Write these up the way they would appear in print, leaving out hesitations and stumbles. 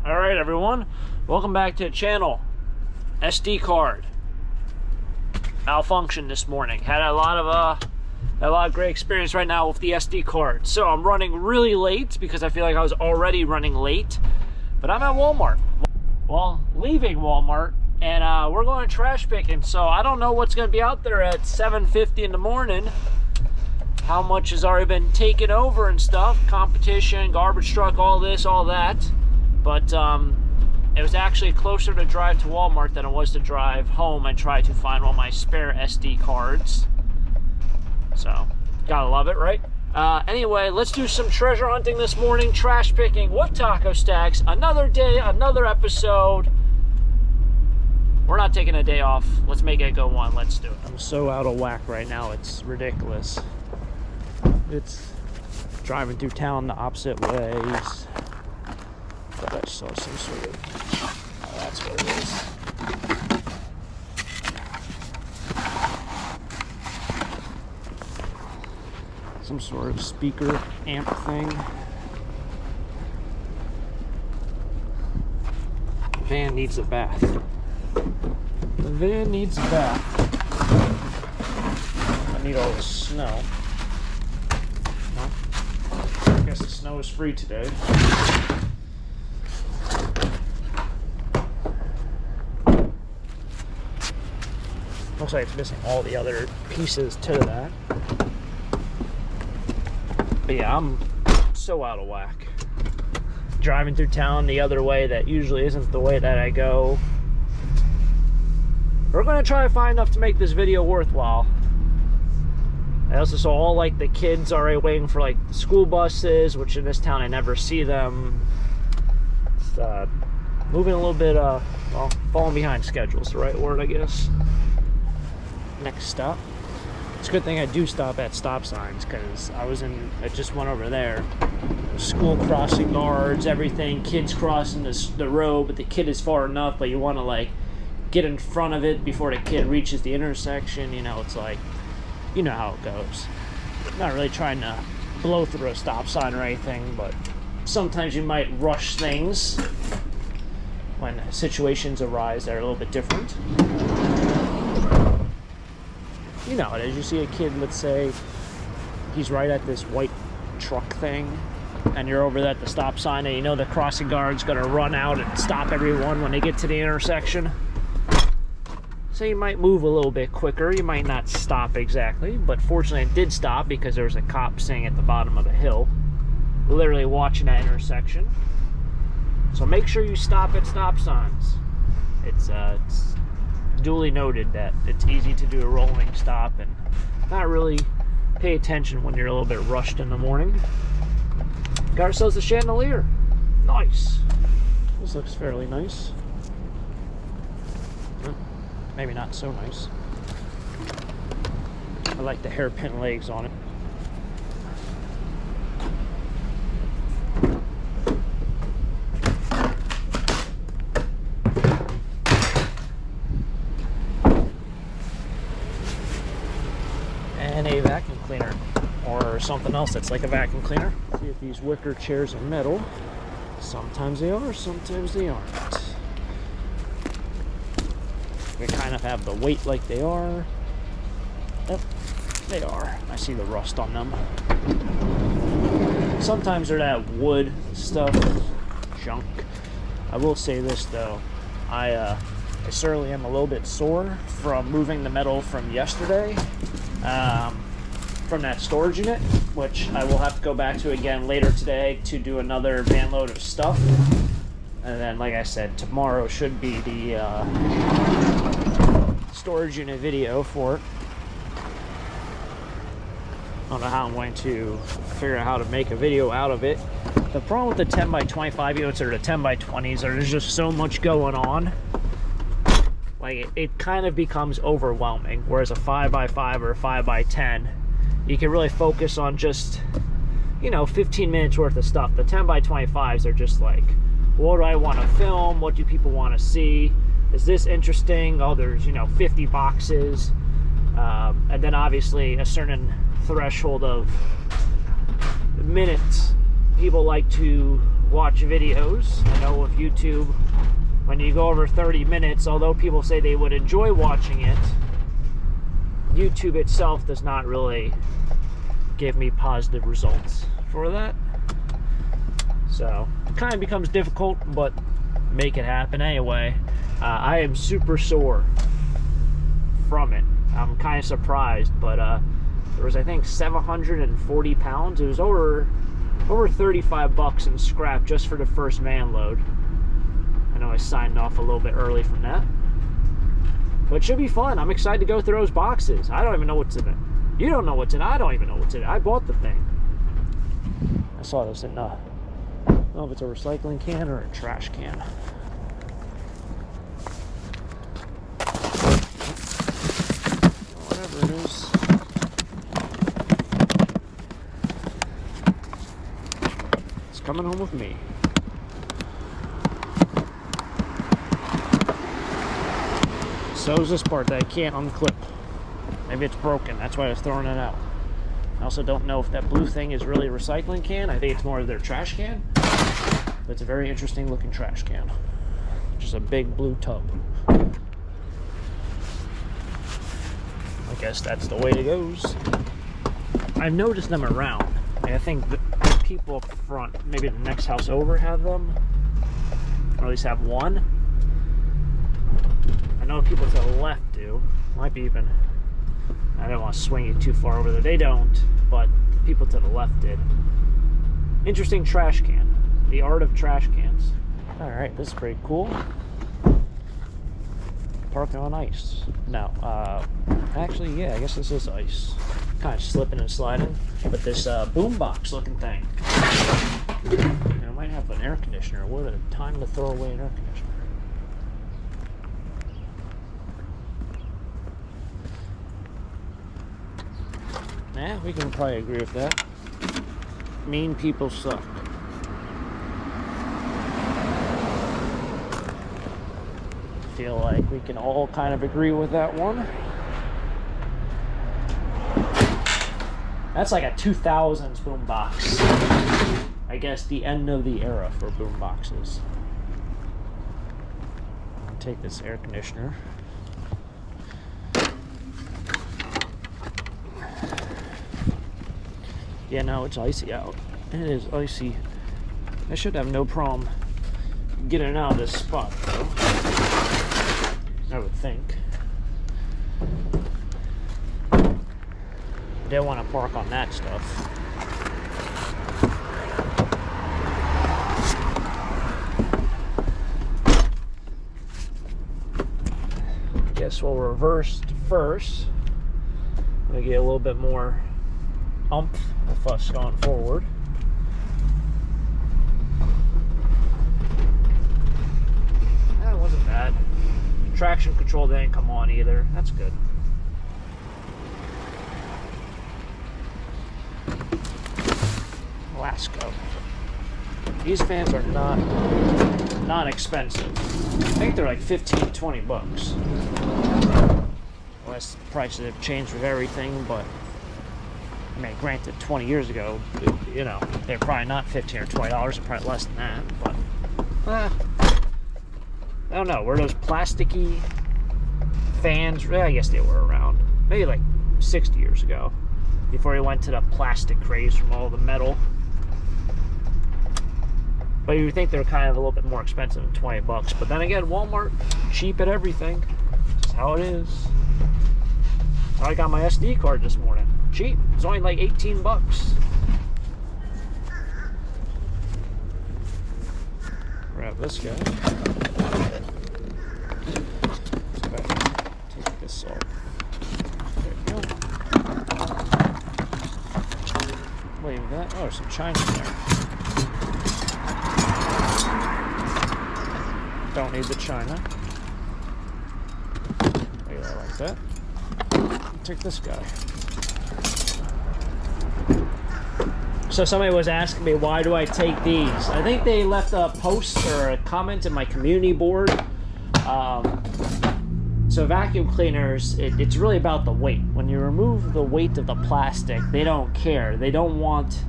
All right, everyone, welcome back to the channel. SD card malfunction this morning. Had a lot of great experience right now with the SD card. So I'm running really late because I feel like I was already running late, but I'm at Walmart. Well, leaving Walmart, and we're going trash picking. So I don't know what's going to be out there at 7:50 in the morning. How much has already been taken over and stuff, competition, garbage truck, all this, all that. But it was actually closer to drive to Walmart than it was to drive home and try to find one of my spare SD cards. So, gotta love it, right? Anyway, let's do some treasure hunting this morning, trash picking with Taco Stacks. Another day, another episode. We're not taking a day off. Let's make it go one. Let's do it. I'm so out of whack right now, it's ridiculous. It's driving through town the opposite ways. But I saw some sort of, oh, that's what it is. Some sort of speaker amp thing. The van needs a bath. The van needs a bath. I need all the snow. No? I guess the snow is free today. Looks like it's missing all the other pieces to that. But yeah, I'm so out of whack. Driving through town the other way that usually isn't the way that I go. We're gonna try to find enough to make this video worthwhile. I also saw all like the kids already waiting for like the school buses, which in this town I never see them. It's, moving a little bit, well, falling behind schedule is the right word, I guess. Next stop. It's a good thing I do stop at stop signs because I just went over there. School crossing guards, everything, kids crossing the road, but the kid is far enough, but you want to like get in front of it before the kid reaches the intersection. You know, it's like, you know how it goes. Not really trying to blow through a stop sign or anything, but sometimes you might rush things when situations arise that are a little bit different. You know it is. You see a kid, let's say, he's right at this white truck thing, and you're over at the stop sign, and you know the crossing guard's gonna run out and stop everyone when they get to the intersection. So you might move a little bit quicker. You might not stop exactly, but fortunately it did stop because there was a cop sitting at the bottom of the hill, literally watching that intersection. So make sure you stop at stop signs. It's duly noted that it's easy to do a rolling stop and not really pay attention when you're a little bit rushed in the morning. Got ourselves a chandelier. Nice. This looks fairly nice. Maybe not so nice. I like the hairpin legs on it. And a vacuum cleaner or something else that's like a vacuum cleaner. See if these wicker chairs are metal. Sometimes they are, sometimes they aren't. They kind of have the weight like they are. Yep, they are. I see the rust on them. Sometimes they're that wood stuff, junk. I will say this though, I certainly am a little bit sore from moving the metal from yesterday, from that storage unit, which I will have to go back to again later today to do another van load of stuff. And then, like I said, tomorrow should be the storage unit video for it. I don't know how I'm going to figure out how to make a video out of it. The problem with the 10 by 25 units or the 10 by 20s, there's just so much going on. Like, it kind of becomes overwhelming. Whereas a 5 by 5 or a 5 by 10, you can really focus on just, you know, 15 minutes worth of stuff. The 10 by 25s are just like, what do I want to film? What do people want to see? Is this interesting? Oh, there's, you know, 50 boxes. And then obviously a certain threshold of minutes people like to watch videos. I know with YouTube, when you go over 30 minutes, although people say they would enjoy watching it, YouTube itself does not really give me positive results for that. So it kind of becomes difficult, but make it happen anyway. I am super sore from it. I'm kind of surprised, but there was, I think, 740 pounds. It was over 35 bucks in scrap just for the first van load. I know I signed off a little bit early from that, but it should be fun. I'm excited to go through those boxes. I don't even know what's in it. You don't know what's in it. I don't even know what's in it. I bought the thing. I saw this in I don't know if it's a recycling can or a trash can. Whatever it is. It's coming home with me. So is this part that I can't unclip. Maybe it's broken. That's why I was throwing it out. I also don't know if that blue thing is really a recycling can. I think it's more of their trash can. But it's a very interesting looking trash can. Just a big blue tub. I guess that's the way it goes. I've noticed them around. I think the people up front, maybe the next house over, have them. Or at least have one. I know people to the left do. Might be even... I don't want to swing it too far over there. They don't, but people to the left did. Interesting trash can. The art of trash cans. Alright, this is pretty cool. Parking on ice. No, actually, yeah, I guess this is ice. Kind of slipping and sliding. But this boombox looking thing. And it might have an air conditioner. What a time to throw away an air conditioner. Yeah, we can probably agree with that. Mean people suck. Feel like we can all kind of agree with that one. That's like a 2000s boombox. I guess the end of the era for boomboxes. I'll take this air conditioner. Yeah, no, it's icy out. It is icy. I should have no problem getting out of this spot, though. I would think. Didn't want to park on that stuff. Guess we'll reverse first. I'm gonna get a little bit more umph with us going forward. That wasn't bad. Traction control didn't come on either. That's good. Lasco. These fans are not expensive. I think they're like 15, 20 bucks. Unless the prices have changed with everything, but I mean, granted, 20 years ago, you know, they're probably not $15 or $20, they're probably less than that, but I don't know. Were those plasticky fans? Well, I guess they were around. Maybe like 60 years ago, before we went to the plastic craze from all the metal. But you would think they're kind of a little bit more expensive than 20 bucks. But then again, Walmart, cheap at everything. That's how it is. That's how I got my SD card this morning. Cheap. It's only like 18 bucks. Grab this guy. Take this off. There you go. Wait a minute. Oh, there's some China in there. Don't need the China. Maybe I like that. Take this guy. So somebody was asking me, why do I take these? I think they left a post or a comment in my community board. So vacuum cleaners, it's really about the weight. When you remove the weight of the plastic, they don't care. They don't want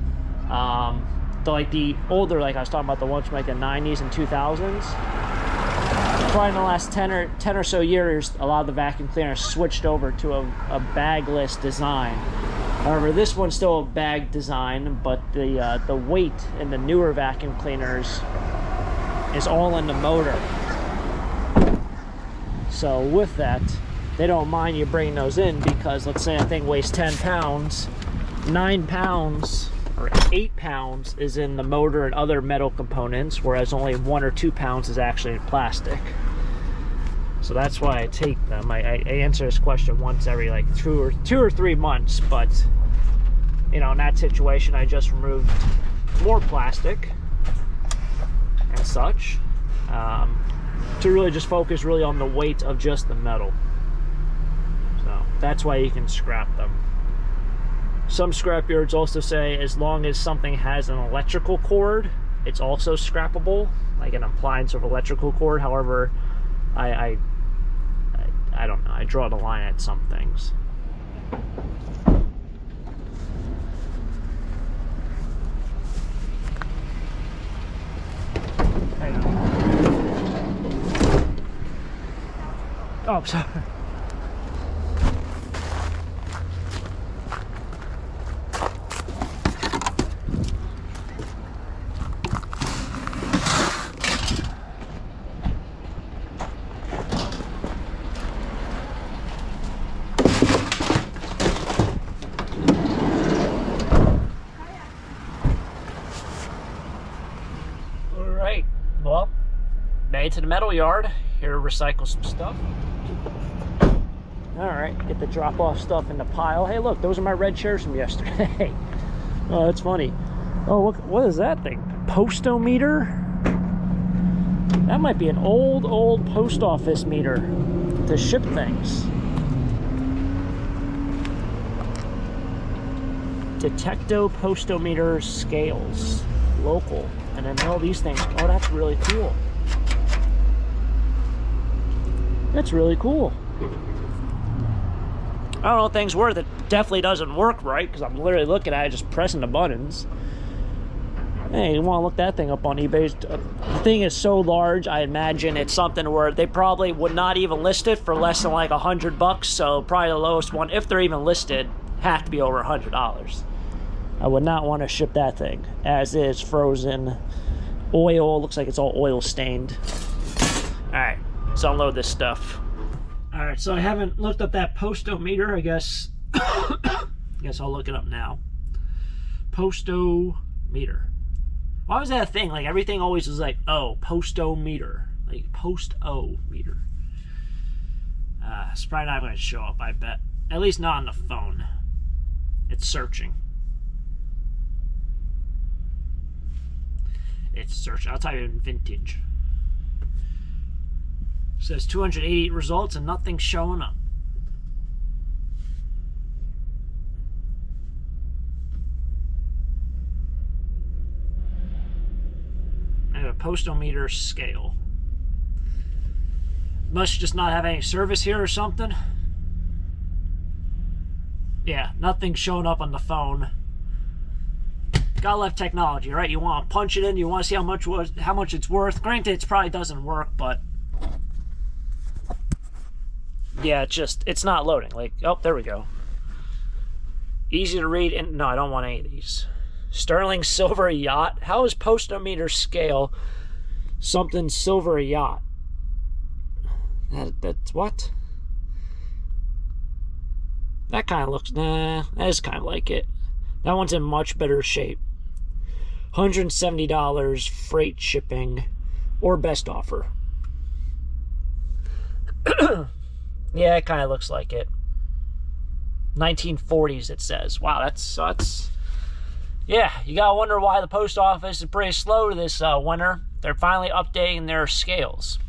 like the older, like I was talking about, the ones from like the 90s and 2000s. Probably in the last 10 or so years, a lot of the vacuum cleaners switched over to a bagless design. However, this one's still a bag design, but the weight in the newer vacuum cleaners is all in the motor. So with that, they don't mind you bringing those in, because let's say a thing weighs 10 pounds, 9 pounds or 8 pounds is in the motor and other metal components, whereas only 1 or 2 pounds is actually in plastic. So that's why I take them. I answer this question once every like 2 or 3 months, but you know, in that situation, I just removed more plastic and such, to really just focus really on the weight of just the metal. So that's why you can scrap them. Some scrapyards also say as long as something has an electrical cord, it's also scrappable, like an appliance of electrical cord. However, I don't know, I draw the line at some things. Oh, I'm sorry. All right, well, made it to the metal yard. Here to recycle some stuff. All right, get the drop-off stuff in the pile. Hey, look, those are my red chairs from yesterday. Oh, that's funny. Oh, what is that thing? Postometer? That might be an old post office meter to ship things. Detecto Postometer scales, local. And then all these things. Oh, that's really cool. That's really cool. I don't know what thing's worth. It definitely doesn't work right, because I'm literally looking at it, just pressing the buttons. Hey, you want to look that thing up on eBay? The thing is so large, I imagine it's something where they probably would not even list it for less than like $100. So probably the lowest one, if they're even listed, have to be over $100. I would not want to ship that thing as is, frozen oil. Looks like it's all oil stained. All right, let's unload this stuff. All right, so I haven't looked up that postometer. I guess I'll look it up now. Postometer. Why was that a thing? Like everything always was like, oh, postometer, like post-o-meter. It's probably not going to show up, I bet. At least not on the phone. It's searching. It's searching. I'll type in vintage. It says 288 results and nothing's showing up. I have a postometer scale. Must just not have any service here or something. Yeah, nothing's showing up on the phone. Gotta love technology, right? You want to punch it in, you want to see how much it's worth. Granted, it probably doesn't work, but yeah, it's not loading. Like, oh, there we go. Easy to read, and no, I don't want any of these. Sterling silver yacht. How is postometer scale something silver yacht? That's what? That kind of looks, nah, that is kind of like it. That one's in much better shape. $170 freight shipping or best offer. Yeah, it kind of looks like it. 1940s, it says. Wow, that's yeah, you gotta wonder why the post office is pretty slow this winter. They're finally updating their scales.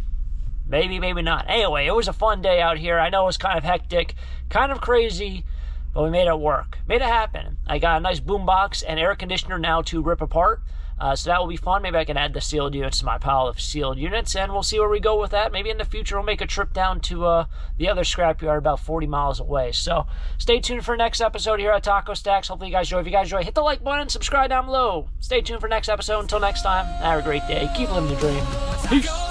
Maybe, maybe not. Anyway, it was a fun day out here. I know it was kind of hectic, kind of crazy, but we made it work. Made it happen. I got a nice boombox and air conditioner now to rip apart. So that will be fun. Maybe I can add the sealed units to my pile of sealed units, and we'll see where we go with that. Maybe in the future we'll make a trip down to the other scrapyard about 40 miles away. So stay tuned for next episode here at Taco Stacks. Hopefully you guys enjoy. If you guys enjoy, hit the like button, subscribe down below. Stay tuned for next episode. Until next time, have a great day. Keep living the dream. Peace.